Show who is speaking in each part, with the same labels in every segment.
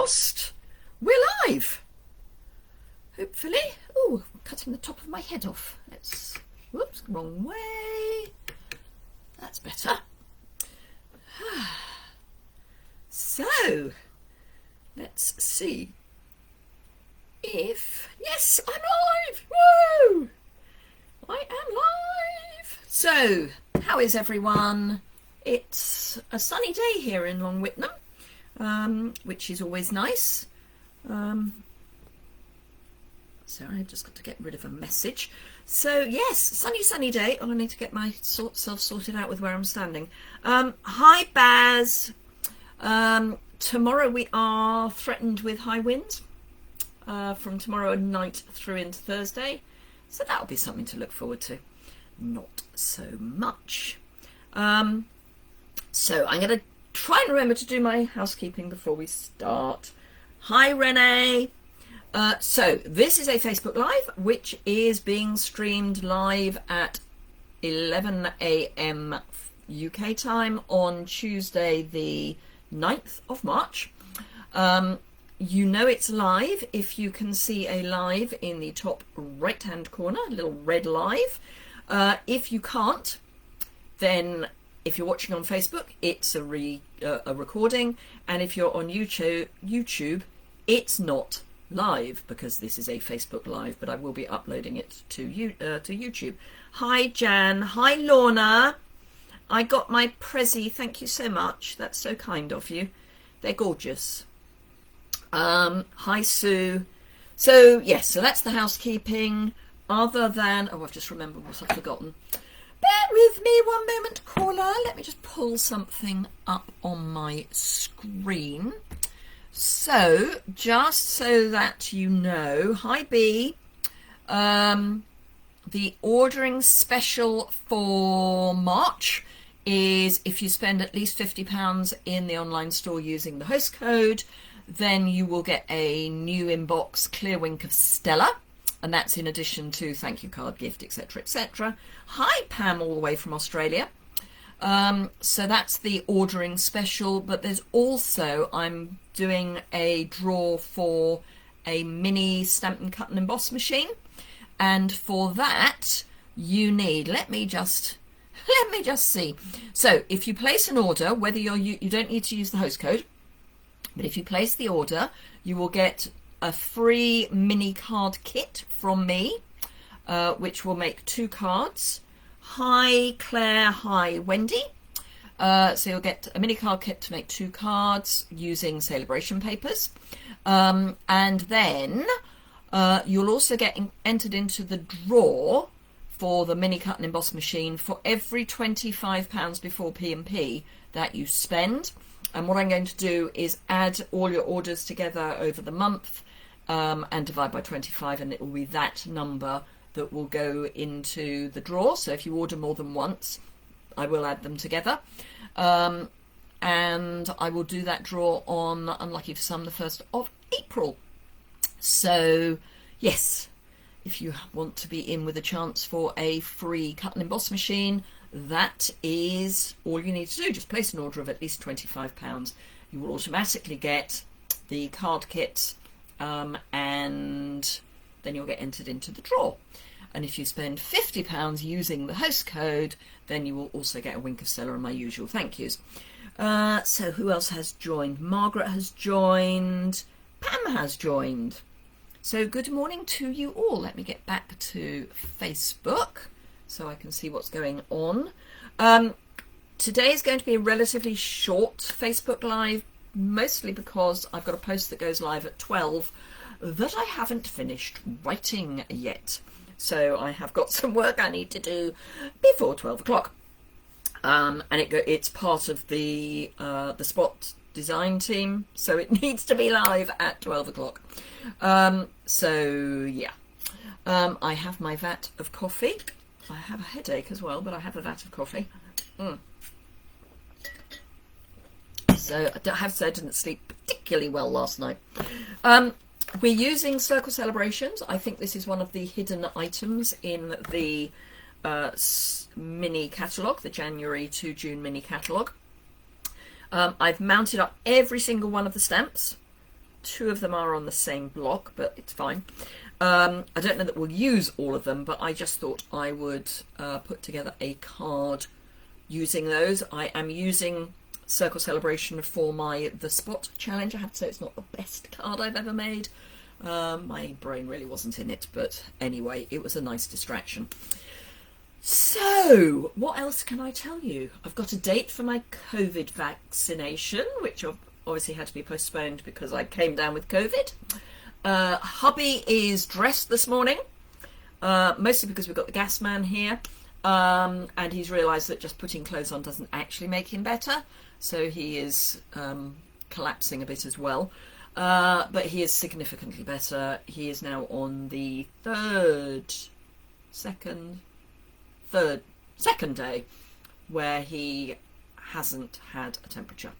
Speaker 1: frost. We're live. Hopefully. Oh, cutting the top of my head off. Let's. Whoops, wrong way. That's better. So, let's see if. Yes, I'm live. Woo! I am live. So, how is everyone? It's a sunny day here in Long Whitnam, which is always nice. Sorry, I've just got to get rid of a message. So yes, sunny day. Oh, I need to get myself sorted out with where I'm standing. Hi Baz. Tomorrow we are threatened with high winds from tomorrow night through into Thursday. So that'll be something to look forward to. Not so much. So I'm going to try and remember to do my housekeeping before we start. Hi Renee. So this is a Facebook Live, which is being streamed live at 11 AM UK time on Tuesday the 9th of March. You know it's live if you can see a live in the top right hand corner, a little red live. If you can't, then if you're watching on Facebook, it's a recording, and if you're on YouTube, it's not live because this is a Facebook Live, but I will be uploading it to YouTube. Hi Jan, hi Lorna. I got my Prezi. Thank you so much. That's so kind of you. They're gorgeous. Hi Sue. So yes, so that's the housekeeping. Other than I've just remembered what I've forgotten. Bear with me one moment, caller. Let me just pull something up on my screen. So, just so that you know, hi B, the ordering special for March is if you spend at least £50 in the online store using the host code, then you will get a new inbox clear wink of Stella. And that's in addition to thank you card, gift, etc., etc. Hi, Pam, all the way from Australia. So that's the ordering special. But there's also, I'm doing a draw for a mini stamp and cut and emboss machine. And for that, you need, let me just see. So if you place an order, whether you don't need to use the host code, but if you place the order, you will get a free mini card kit from me, which will make 2 cards. Hi Claire, hi Wendy. So you'll get a mini card kit to make 2 cards using celebration papers. And then you'll also get entered into the draw for the mini cut and emboss machine for every £25 before P&P that you spend. And what I'm going to do is add all your orders together over the month and divide by 25, and it will be that number that will go into the draw. So if you order more than once, I will add them together. And I will do that draw on, unlucky for some, the 1st of April. So, yes, if you want to be in with a chance for a free cut and emboss machine, that is all you need to do. Just place an order of at least £25. You will automatically get the card kit, and then you'll get entered into the draw. And if you spend £50 using the host code, then you will also get a wink of Stella and my usual thank yous. So who else has joined? Margaret has joined. Pam has joined. So good morning to you all. Let me get back to Facebook so I can see what's going on. Today is going to be a relatively short Facebook Live, mostly because I've got a post that goes live at 12 that I haven't finished writing yet. So I have got some work I need to do before 12 o'clock. And it's part of the Spot design team, so it needs to be live at 12 o'clock. So yeah, I have my vat of coffee. I have a headache as well, but I have a vat of coffee. So I have said I didn't sleep particularly well last night. We're using Circle Celebrations. I think this is one of the hidden items in the mini catalogue, the January to June mini catalogue. I've mounted up every single one of the stamps 2 of them are on the same block, but it's fine. I don't know that we'll use all of them, but I just thought I would put together a card using those. I am using Circle Celebration for the Spot challenge. I have to say it's not the best card I've ever made. My brain really wasn't in it, but anyway, it was a nice distraction. So, what else can I tell you? I've got a date for my COVID vaccination, which obviously had to be postponed because I came down with COVID. Hubby is dressed this morning, mostly because we've got the gas man here, and he's realised that just putting clothes on doesn't actually make him better, so he is collapsing a bit as well. But he is significantly better. He is now on the second day where he hasn't had a temperature.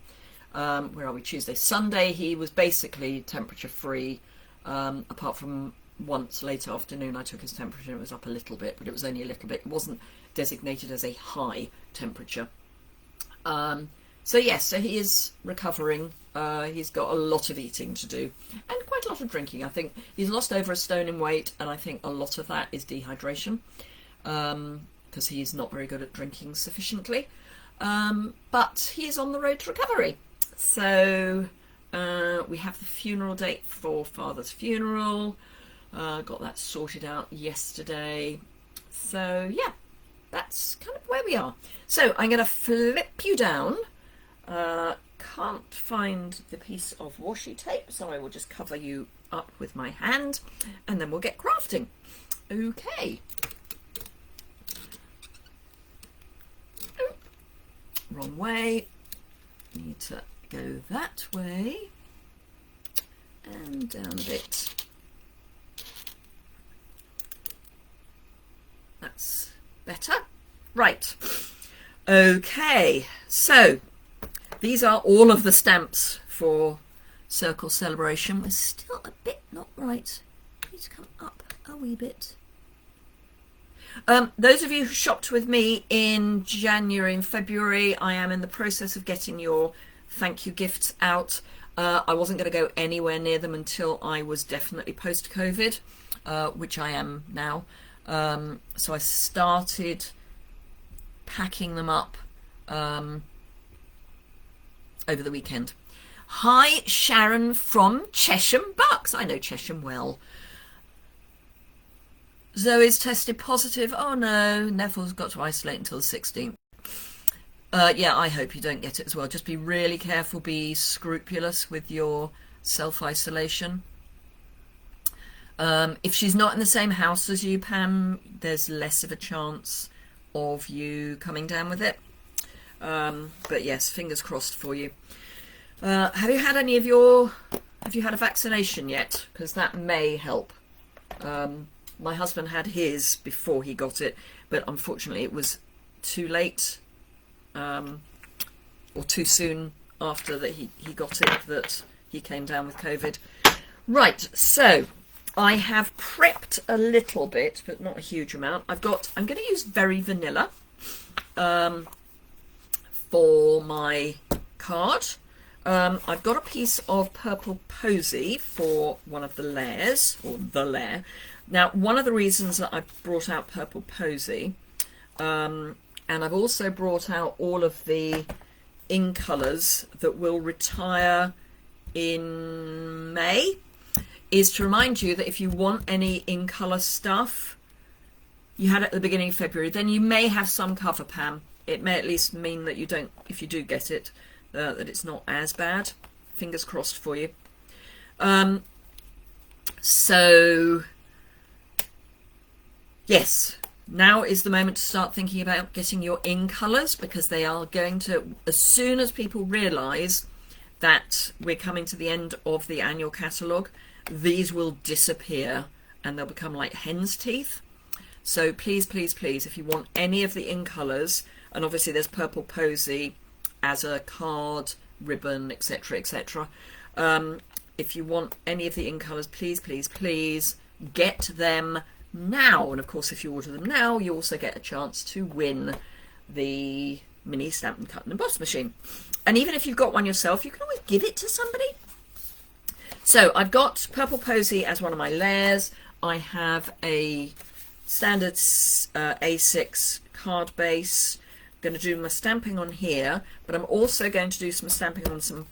Speaker 1: Where are we? Tuesday. Sunday he was basically temperature free, apart from once late afternoon I took his temperature and it was up a little bit, but it was only a little bit. It wasn't designated as a high temperature. So yes, so he is recovering. He's got a lot of eating to do and quite a lot of drinking. I think he's lost over 1 stone in weight, and I think a lot of that is dehydration, because he's not very good at drinking sufficiently. But he is on the road to recovery. So we have the funeral date for Father's funeral. Got that sorted out yesterday. So yeah, that's kind of where we are. So I'm going to flip you down. Can't find the piece of washi tape, so I will just cover you up with my hand, and then we'll get crafting. Okay. Wrong way. Need to go that way and down a bit. That's better. Right. Okay, so these are all of the stamps for Circle Celebration. We're still a bit not right. Need to come up a wee bit. Those of you who shopped with me in January and February, I am in the process of getting your thank you gifts out. I wasn't going to go anywhere near them until I was definitely post-COVID, which I am now. So I started packing them up over the weekend. Hi, Sharon from Chesham Bucks. I know Chesham well. Zoe's tested positive. Oh no, Neville's got to isolate until the 16th. Yeah, I hope you don't get it as well. Just be really careful, be scrupulous with your self-isolation. If she's not in the same house as you, Pam, there's less of a chance of you coming down with it. But yes, fingers crossed for you. Have you had a vaccination yet? Because that may help. My husband had his before he got it, but unfortunately it was too late, or too soon after that he got it, that he came down with COVID. Right, so I have prepped a little bit, but not a huge amount. I'm going to use Very Vanilla for my card. I've got a piece of Purple Posy for one of the layers, or the layer. Now, one of the reasons that I brought out Purple Posy, and I've also brought out all of the ink colours that will retire in May, is to remind you that if you want any in colour stuff, you had it at the beginning of February, then you may have some cover, Pam. It may at least mean that you don't, if you do get it, that it's not as bad. Fingers crossed for you. So, yes, now is the moment to start thinking about getting your in colours, because they are going to, as soon as people realise that we're coming to the end of the annual catalogue, these will disappear and they'll become like hen's teeth. So please, please, please, if you want any of the in colours, and obviously there's Purple Posy as a card, ribbon, etc., etc. If you want any of the in colours, please, please, please get them now. And of course, if you order them now, you also get a chance to win the mini Stamp and Cut and Emboss machine. And even if you've got one yourself, you can always give it to somebody. So I've got Purple Posy as one of my layers. I have a standard A6 card base. I'm going to do my stamping on here, but I'm also going to do some stamping on some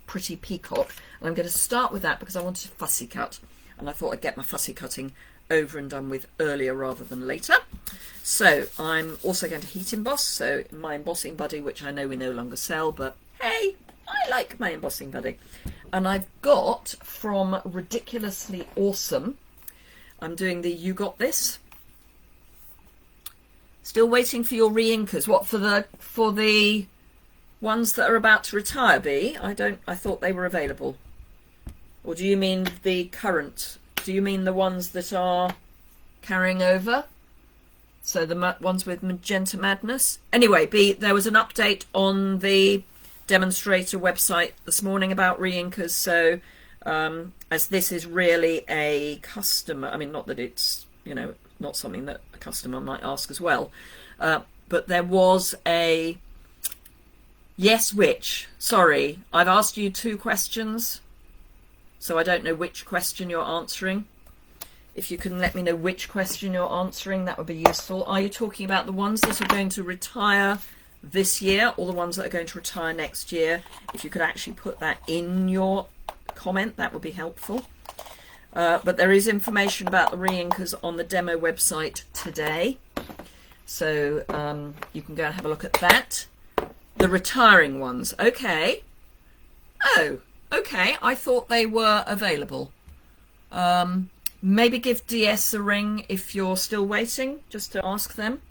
Speaker 1: Pretty Peacock. And I'm going to start with that because I wanted to fussy cut. And I thought I'd get my fussy cutting over and done with earlier rather than later. So I'm also going to heat emboss. So my embossing buddy, which I know we no longer sell, but hey, I like my embossing buddy. And I've got from Ridiculously Awesome, I'm doing the You Got This. Still waiting for your re-inkers. What, for the ones that are about to retire, B? I thought they were available. Or do you mean the current? Do you mean the ones that are carrying over? So the ones with Magenta Madness? Anyway, B, there was an update on the demonstrator website this morning about re-inkers. So as this is really a customer, I mean, not that it's, you know, not something that a customer might ask as well. But there was a yes, which, sorry, I've asked you 2 questions. So I don't know which question you're answering. If you can let me know which question you're answering, that would be useful. Are you talking about the ones that are going to retire this year or the ones that are going to retire next year? If you could actually put that in your comment, that would be helpful. But there is information about the re-inkers on the demo website today. So you can go and have a look at that. The retiring ones. Okay. Oh. Okay, I thought they were available. Maybe give DS a ring if you're still waiting, just to ask them.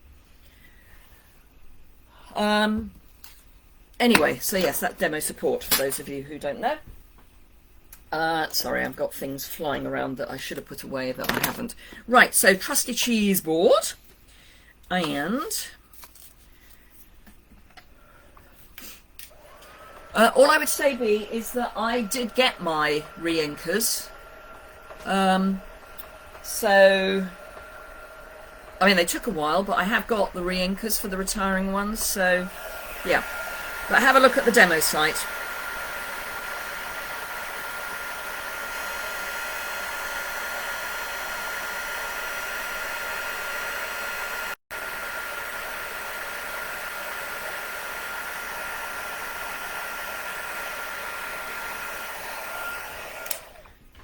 Speaker 1: Anyway, so yes, that demo support for those of you who don't know. Sorry, I've got things flying around that I should have put away that I haven't. Right, so trusty cheese board. And all I would say, B, is that I did get my re-inkers. So, I mean, they took a while, but I have got the re-inkers for the retiring ones. So, yeah. But have a look at the demo site.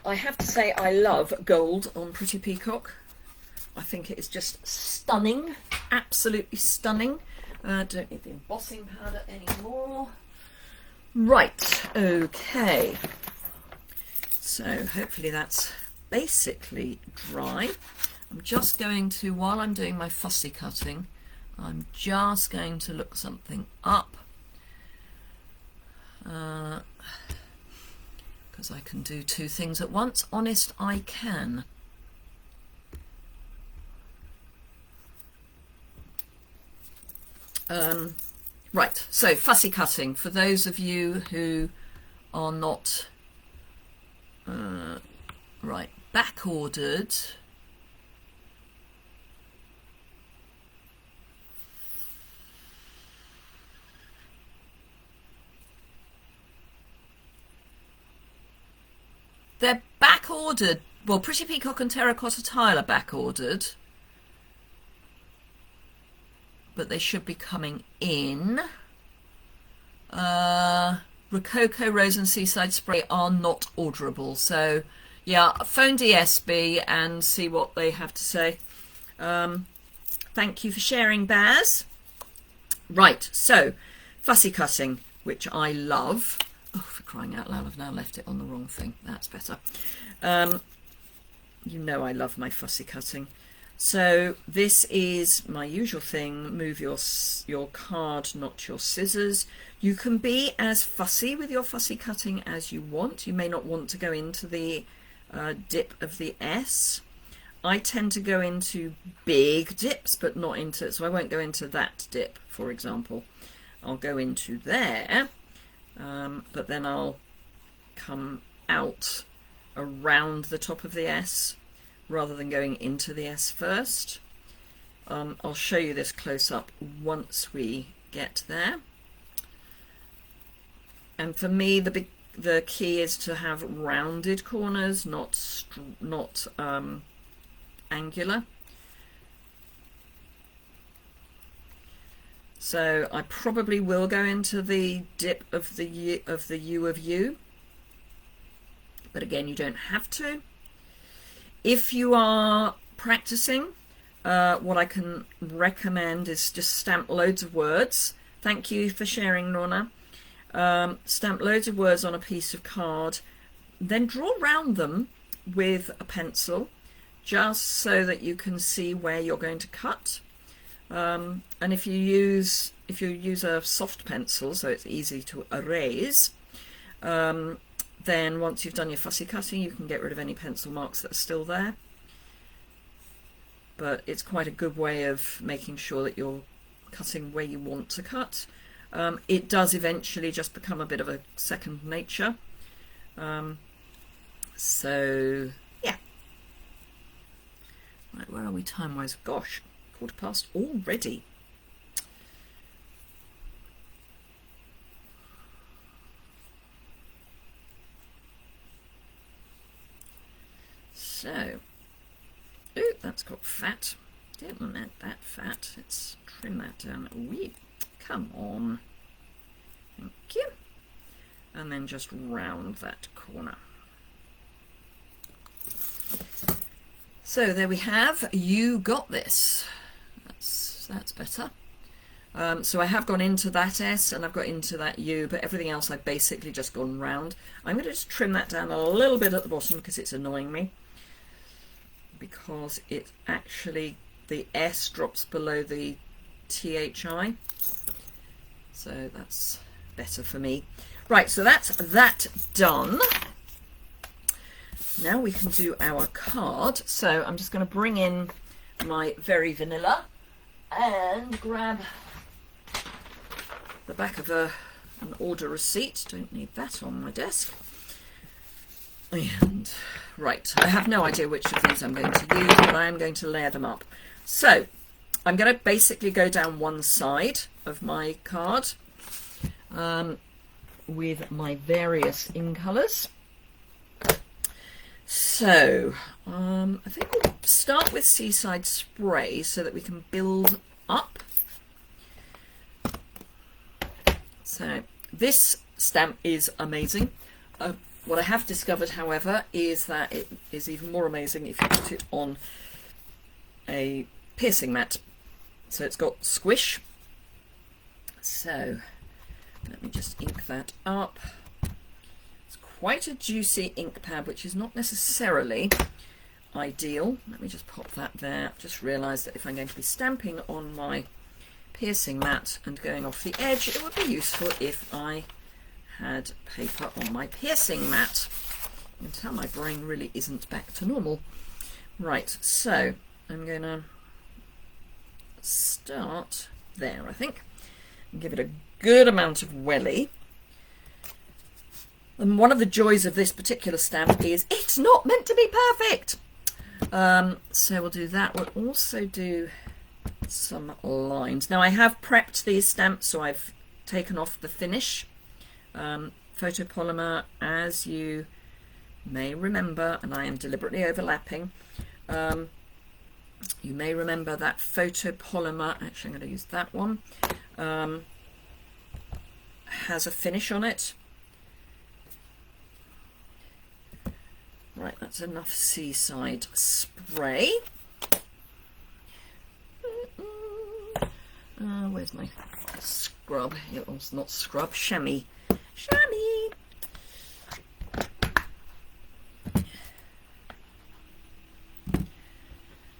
Speaker 1: I have to say I love gold on Pretty Peacock. I think it is just stunning, absolutely stunning. Don't need the embossing powder anymore. Right, okay. So hopefully that's basically dry. I'm just going to, while I'm doing my fussy cutting, I'm just going to look something up. Because I can do 2 things at once. Honest, I can. Right, so fussy cutting. For those of you who are not back ordered. They're back ordered. Well, Pretty Peacock and Terracotta Tile are back ordered, but they should be coming in. Rococo, Rose and Seaside Spray are not orderable. So, yeah, phone DSB and see what they have to say. Thank you for sharing, Baz. Right, so fussy cutting, which I love. Oh, for crying out loud, I've now left it on the wrong thing. That's better. You know I love my fussy cutting. So this is my usual thing. Move your card, not your scissors. You can be as fussy with your fussy cutting as you want. You may not want to go into the dip of the S. I tend to go into big dips, but not into, so I won't go into that dip, for example. I'll go into there. But then I'll come out around the top of the S rather than going into the S first. I'll show you this close up once we get there. And for me, the the key is to have rounded corners, not angular. So I probably will go into the dip of the U of U, but again, you don't have to. If you are practicing, what I can recommend is just stamp loads of words. Thank you for sharing, Lorna. Stamp loads of words on a piece of card, then draw round them with a pencil, just so that you can see where you're going to cut. And if you use a soft pencil, so it's easy to erase, then once you've done your fussy cutting, you can get rid of any pencil marks that are still there. But it's quite a good way of making sure that you're cutting where you want to cut. It does eventually just become a bit of a second nature. So yeah. Right, where are we time-wise? Gosh, 1:15 already. So, ooh, that's got fat. Don't want that fat. Let's trim that down a wee. Come on. Thank you. And then just round that corner. So there we have, you got this. That's better. So I have gone into that S and I've got into that U, but everything else I've basically just gone round. I'm going to just trim that down a little bit at the bottom because it's annoying me. Because it actually, the S drops below the THI. So that's better for me. Right, so that's that done. Now we can do our card. So I'm just going to bring in my Very Vanilla and grab the back of an order receipt. Don't need that on my desk. And right, I have no idea which of these I'm going to use, but I am going to layer them up. So I'm going to basically go down one side of my card with my various ink colours. So I think we'll start with Seaside Spray so that we can build up. So this stamp is amazing. What I have discovered, however, is that it is even more amazing if you put it on a piercing mat. So it's got squish. So let me just ink that up. It's quite a juicy ink pad, which is not necessarily ideal. Let me just pop that there. I've just realised that if I'm going to be stamping on my piercing mat and going off the edge, it would be useful if I had paper on my piercing mat. You can tell my brain really isn't back to normal. Right, so I'm going to start there, I think, and give it a good amount of welly. And one of the joys of this particular stamp is it's not meant to be perfect. So we'll do that. We'll also do some lines. Now I have prepped these stamps, so I've taken off the finish. Photopolymer, as you may remember, and I am deliberately overlapping, you may remember that photopolymer, actually I'm going to use that one, has a finish on it. Right, that's enough Seaside Spray. Where's my scrub? It was not scrub, chamois. Chamois.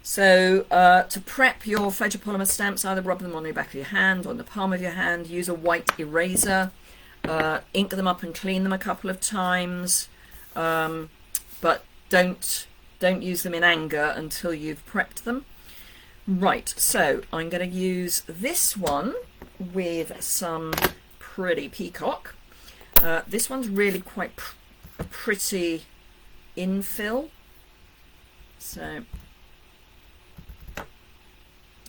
Speaker 1: So to prep your photopolymer stamps, either rub them on the back of your hand or on the palm of your hand. Use a white eraser. Ink them up and clean them a couple of times. But don't use them in anger until you've prepped them. Right, so I'm going to use this one with some pretty peacock. This one's really quite a pretty infill. So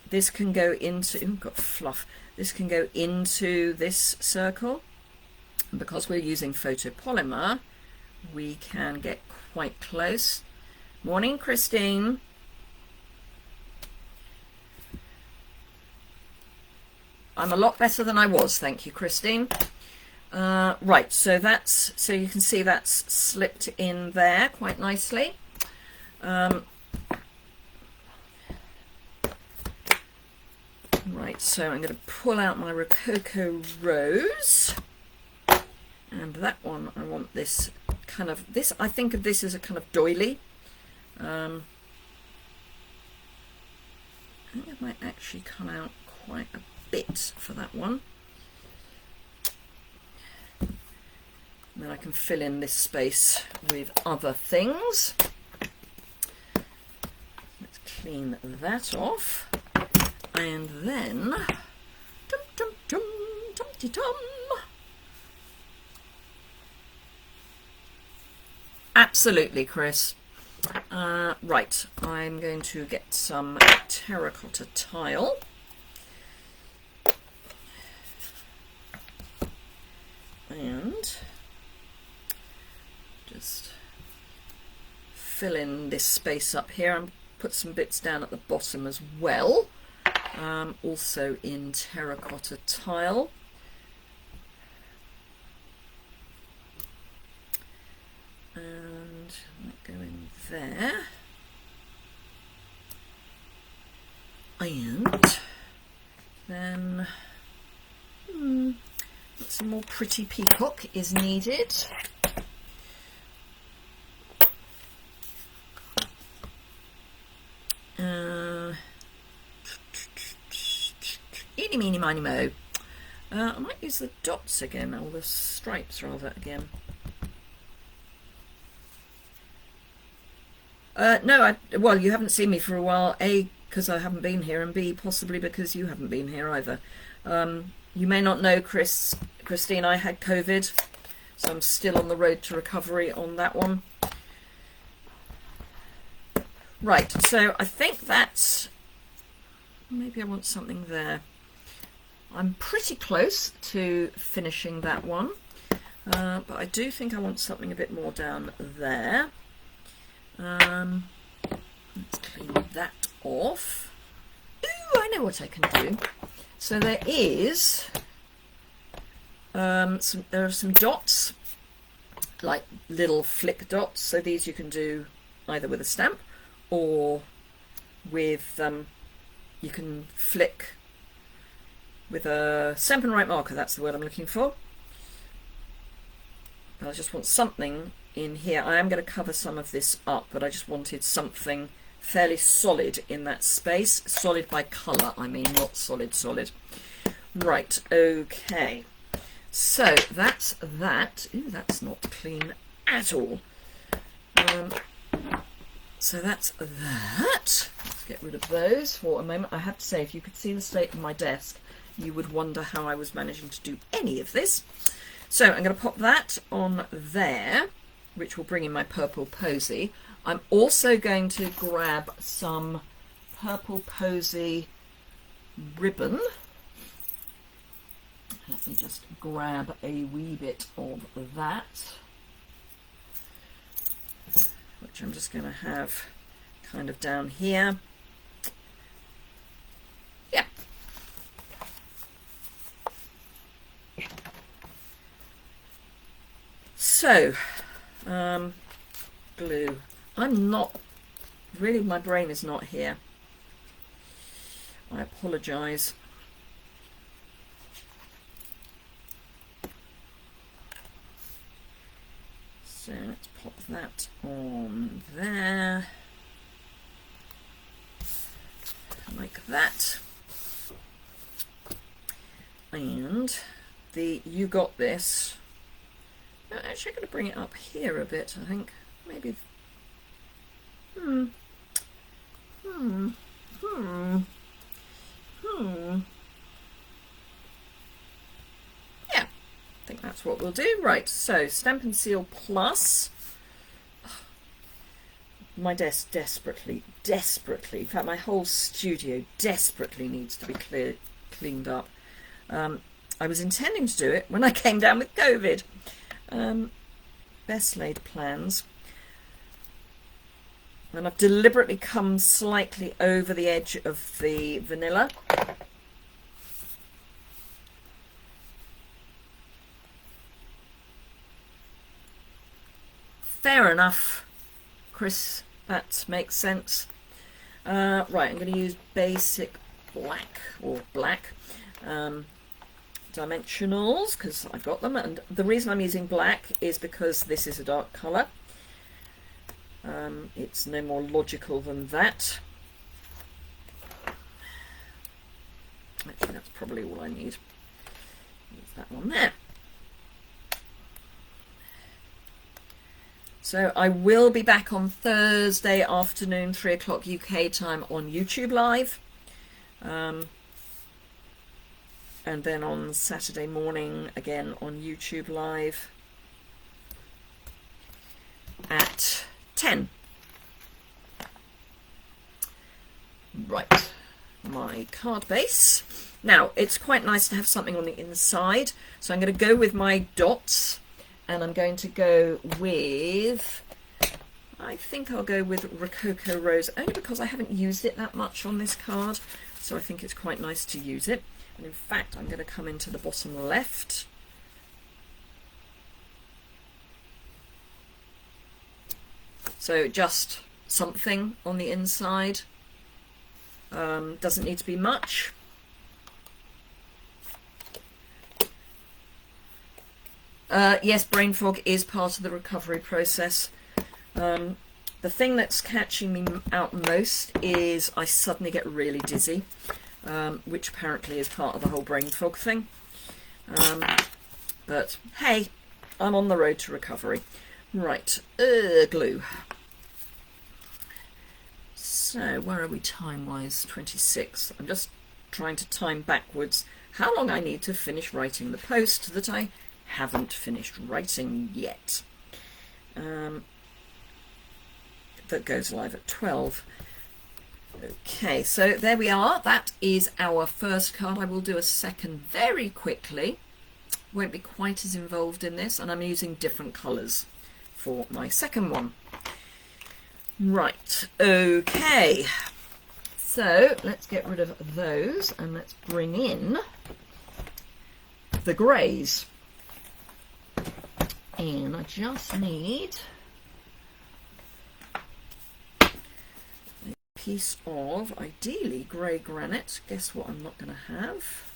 Speaker 1: this can go into, got fluff. This can go into this circle. And because we're using photopolymer, we can get quite close. Morning, Christine. I'm a lot better than I was, thank you, Christine. Right, so you can see that's slipped in there quite nicely. Right, so I'm going to pull out my Rococo Rose, and that one I want this kind of, I think of this as a kind of doily. I think it might actually come out quite a bit for that one. And then I can fill in this space with other things. Let's clean that off. And then, absolutely, Chris. Right, I'm going to get some terracotta tile. And just fill in this space up here and put some bits down at the bottom as well. Also in terracotta tile. And might go in there. And then some more pretty peacock is needed. Eeny, meeny, miny, mo. I might use the dots again, or the stripes rather, again. No, well, you haven't seen me for a while, A, because I haven't been here, and B, possibly because you haven't been here either. You may not know, Christine, I had COVID, so I'm still on the road to recovery on that one. Right, so I think that's, maybe I want something there. I'm pretty close to finishing that one, but I do think I want something a bit more down there. Let's clean that off. Ooh, I know what I can do. So there is there are some dots, like little flick dots. So these you can do either with a stamp or with you can flick with a Stampin' Right marker. That's the word I'm looking for. But I just want something in here. I am going to cover some of this up, but I just wanted something fairly solid in that space. Solid by colour, I mean, not solid. Right, okay. So that's that. Ooh, that's not clean at all. So that's that. Let's get rid of those for a moment. I have to say, if you could see the state of my desk, you would wonder how I was managing to do any of this. So I'm going to pop that on there, which will bring in my purple posy. I'm also going to grab some purple posy ribbon. Let me just grab a wee bit of that, which I'm just going to have kind of down here. Yeah. So, glue. I'm not, really my brain is not here. I apologise. So let's pop that on there, like that. And the You Got This. Actually, I'm going to bring it up here a bit, I think. Maybe. Yeah, I think that's what we'll do. Right, so Stampin' Seal Plus. My desk desperately, in fact my whole studio desperately needs to be cleaned up. I was intending to do it when I came down with COVID. Best laid plans. And I've deliberately come slightly over the edge of the vanilla. Fair enough, Chris, that makes sense. Right, I'm going to use basic black, or black dimensionals, because I've got them, and the reason I'm using black is because this is a dark colour. It's no more logical than that. Actually, that's probably all I need. Use that one there. So I will be back on Thursday afternoon, 3 o'clock UK time on YouTube Live. And then on Saturday morning, again on YouTube Live at 10. Right, my card base. Now, it's quite nice to have something on the inside. So I'm going to go with my dots. And I'm going to go with, I think I'll go with Rococo Rose, only because I haven't used it that much on this card. So I think it's quite nice to use it. And in fact, I'm going to come into the bottom left. So just something on the inside. Doesn't need to be much. Yes, brain fog is part of the recovery process. The thing that's catching me out most is I suddenly get really dizzy, which apparently is part of the whole brain fog thing. But hey, I'm on the road to recovery. Right, glue. So where are we time-wise? 26. I'm just trying to time backwards how long I need to finish writing the post that I haven't finished writing yet. That goes live at 12. Okay, so there we are. That is our first card. I will do a second very quickly. Won't be quite as involved in this, and I'm using different colours for my second one. Right, okay. So let's get rid of those and let's bring in the greys. And I just need a piece of, ideally, grey granite. Guess what I'm not going to have?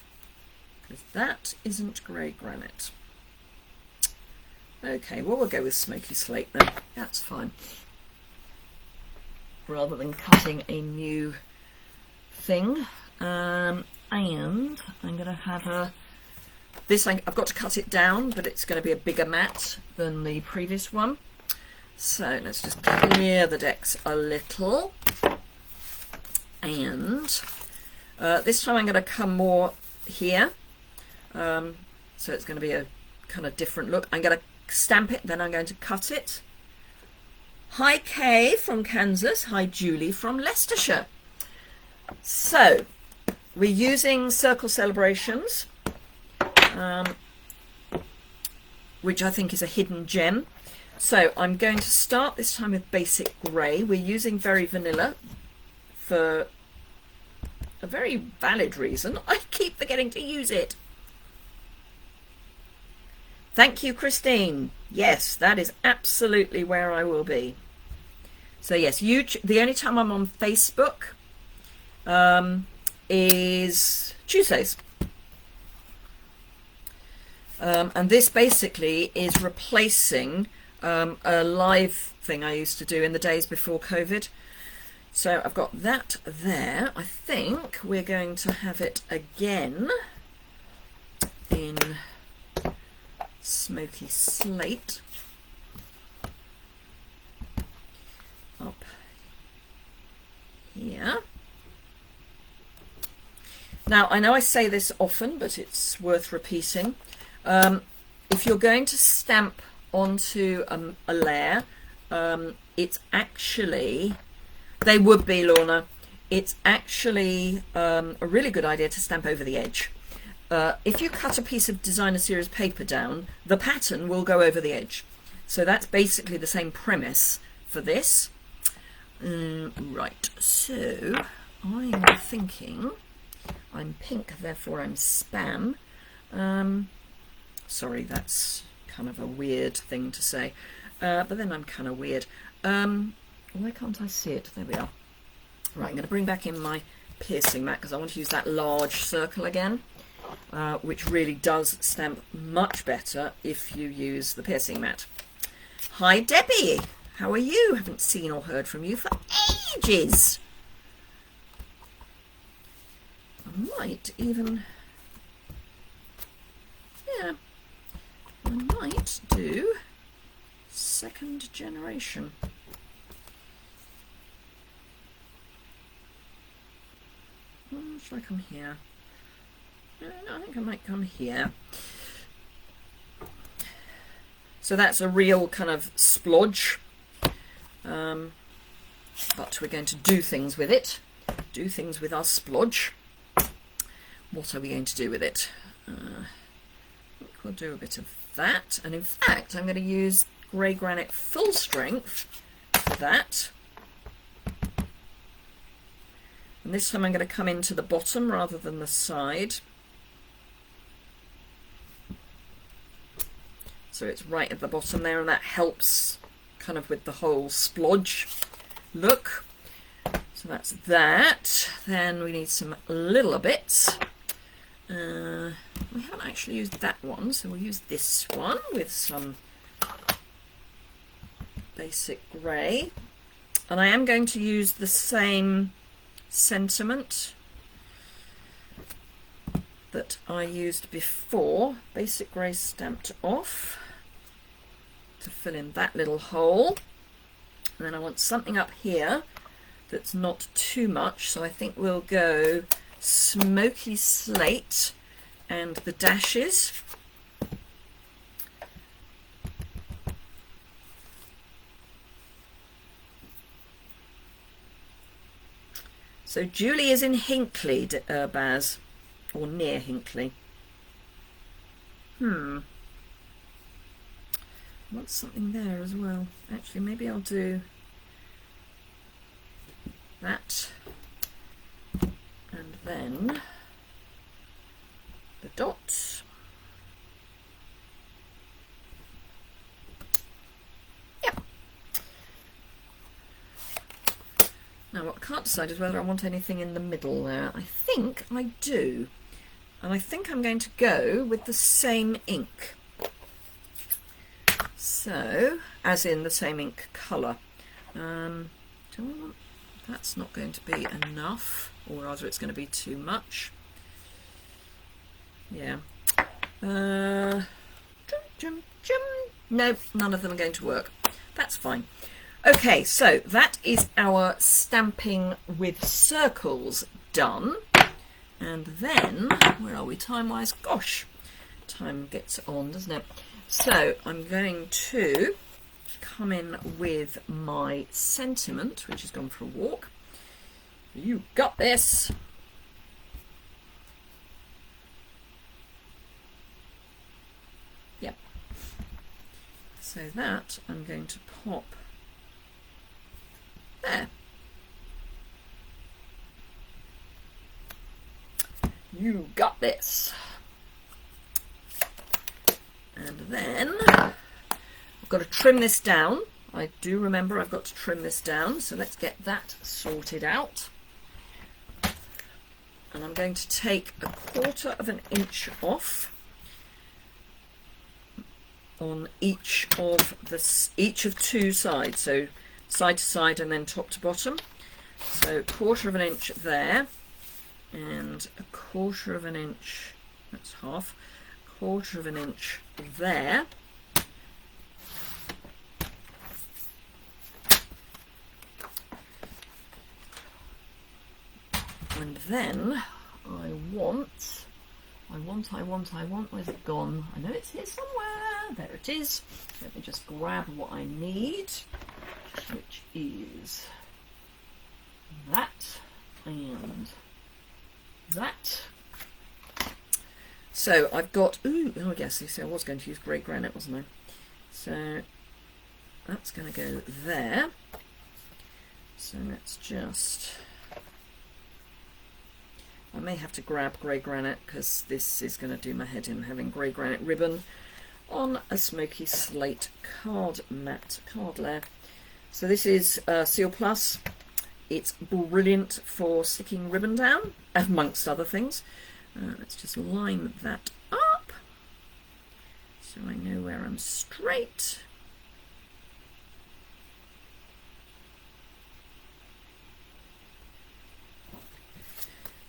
Speaker 1: Because that isn't grey granite. Okay, well, we'll go with smoky slate then. That's fine. Rather than cutting a new thing. And I'm going to have a... This, I've got to cut it down, but it's going to be a bigger mat than the previous one. So let's just clear the decks a little. And this time I'm going to come more here. So it's going to be a kind of different look. I'm going to stamp it, then I'm going to cut it. Hi Kay from Kansas. Hi Julie from Leicestershire. So we're using Circle Celebrations. Which I think is a hidden gem. So I'm going to start this time with basic grey. We're using Very Vanilla for a very valid reason. I keep forgetting to use it. Thank you, Christine. Yes, that is absolutely where I will be. So yes, the only time I'm on Facebook is Tuesdays. And this basically is replacing a live thing I used to do in the days before COVID. So I've got that there. I think we're going to have it again in smoky slate. Up here. Now, I know I say this often, but it's worth repeating. If you're going to stamp onto a layer, it's actually, they would be, Lorna, it's actually a really good idea to stamp over the edge. if you cut a piece of designer series paper down, the pattern will go over the edge. So that's basically the same premise for this. Right, so I'm thinking, I'm pink, therefore I'm spam. Sorry, that's kind of a weird thing to say, but then I'm kind of weird. Why can't I see it? There we are. Right, I'm going to bring back in my piercing mat because I want to use that large circle again, which really does stamp much better if you use the piercing mat. Hi Debbie, how are you? Haven't seen or heard from you for ages. I might even, yeah, I might do second generation. Should I come here? No, I think I might come here. So that's a real kind of splodge, but we're going to do things with it. Do things with our splodge. What are we going to do with it? I think we'll do a bit of that, and in fact I'm going to use grey granite full strength for that. And this time I'm going to come into the bottom rather than the side. So it's right at the bottom there, and that helps kind of with the whole splodge look. So that's that. Then we need some littler bits. We haven't actually used that one, so we'll use this one with some basic grey. And I am going to use the same sentiment that I used before, basic grey stamped off, to fill in that little hole. And then I want something up here that's not too much, so I think we'll go smoky slate and the dashes. So Julie is in Hinckley, Baz, or near Hinckley. I want something there as well. Actually, maybe I'll do that, and then the dots. Now what I can't decide is whether I want anything in the middle there. I think I do. And I think I'm going to go with the same ink. So, as in the same ink colour. That's not going to be enough, or rather it's going to be too much. Yeah. No, none of them are going to work. That's fine. Okay, so that is our stamping with circles done. And then, where are we time-wise? Gosh, time gets on, doesn't it? So I'm going to come in with my sentiment, which has gone for a walk. You got this. Yep. So that I'm going to pop there. You got this. And then I've got to trim this down. I do remember I've got to trim this down, so let's get that sorted out. And I'm going to take 1/4 of an inch off on each of two sides, so side to side and then top to bottom. So 1/4 of an inch there, and 1/4 of an inch, that's half, 1/4 of an inch there. And then I want, where's it gone? I know it's here somewhere. There it is. Let me just grab what I need, which is that and that. So I've got, oh yes, you see I was going to use grey granite, wasn't I? So that's going to go there. So let's just, I may have to grab grey granite because this is going to do my head in, having grey granite ribbon on a smoky slate card layer. So this is Seal Plus. It's brilliant for sticking ribbon down, amongst other things. Let's just line that up so I know where I'm straight.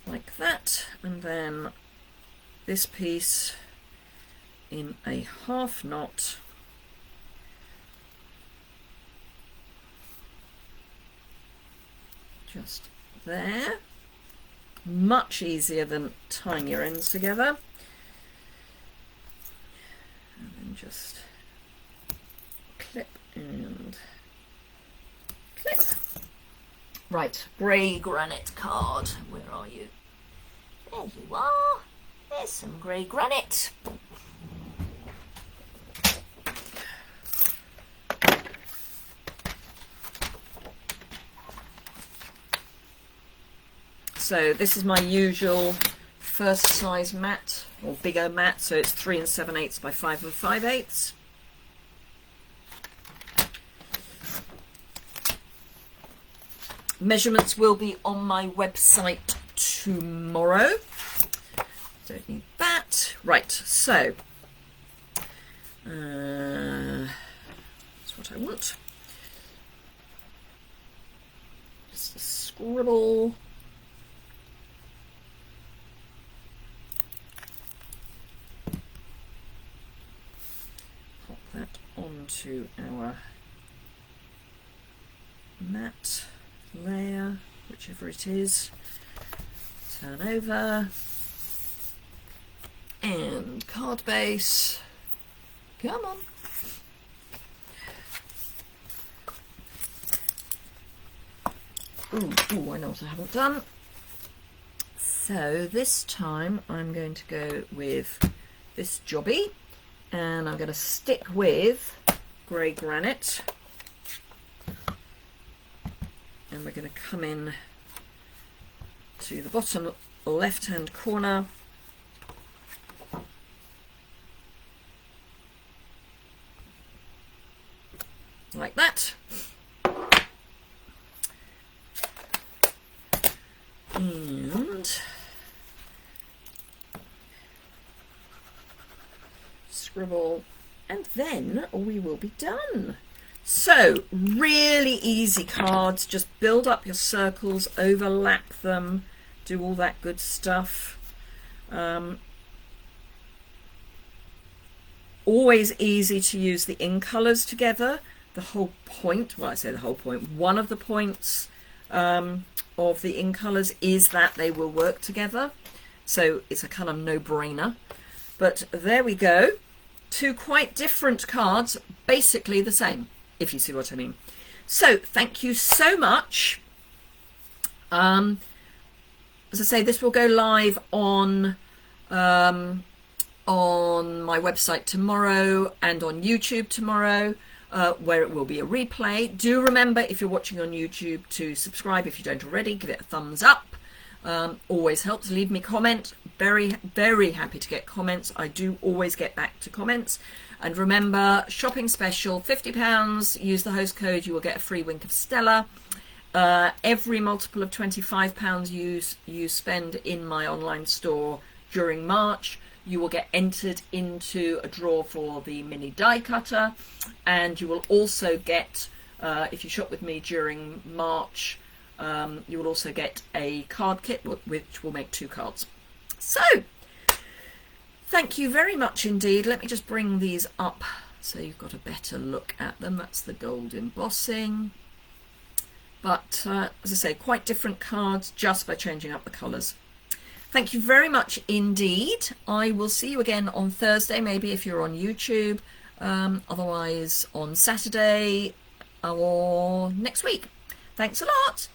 Speaker 1: Like that, and then this piece in a half knot. Just there. Much easier than tying your ends together. And then just clip and clip. Right, grey granite card. Where are you? There you are. There's some grey granite. So this is my usual first size mat, or bigger mat, so it's 3 7/8 by 5 5/8. Measurements will be on my website tomorrow. Don't need that. Right, so that's what I want. Just a scribble. Onto our mat layer, whichever it is. Turn over, and card base. Come on. Ooh, I know what I haven't done. So this time I'm going to go with this jobby. And I'm going to stick with grey granite, and we're going to come in to the bottom left hand corner, like that, and scribble, and then we will be done. So really easy cards, just build up your circles, overlap them, do all that good stuff. Always easy to use the in colours together. The whole point, well I say the whole point, one of the points of the in colours is that they will work together, so it's a kind of no-brainer. But there we go. Two quite different cards, basically the same, if you see what I mean. So thank you so much. As I say, this will go live on my website tomorrow and on YouTube tomorrow, where it will be a replay. Do remember, if you're watching on YouTube, to subscribe if you don't already. Give it a thumbs up. Always helps. Leave me a comment. Very, very happy to get comments. I do always get back to comments. And remember, shopping special, £50. Use the host code. You will get a free Wink of Stella. Every multiple of £25 you spend in my online store during March, you will get entered into a draw for the mini die cutter. And you will also get, if you shop with me during March, you will also get a card kit which will make 2 cards. So thank you very much indeed. Let me just bring these up so you've got a better look at them. That's the gold embossing, but as I say, quite different cards just by changing up the colours. Thank you very much indeed. I will see you again on Thursday, maybe if you're on YouTube, otherwise on Saturday or next week. Thanks a lot.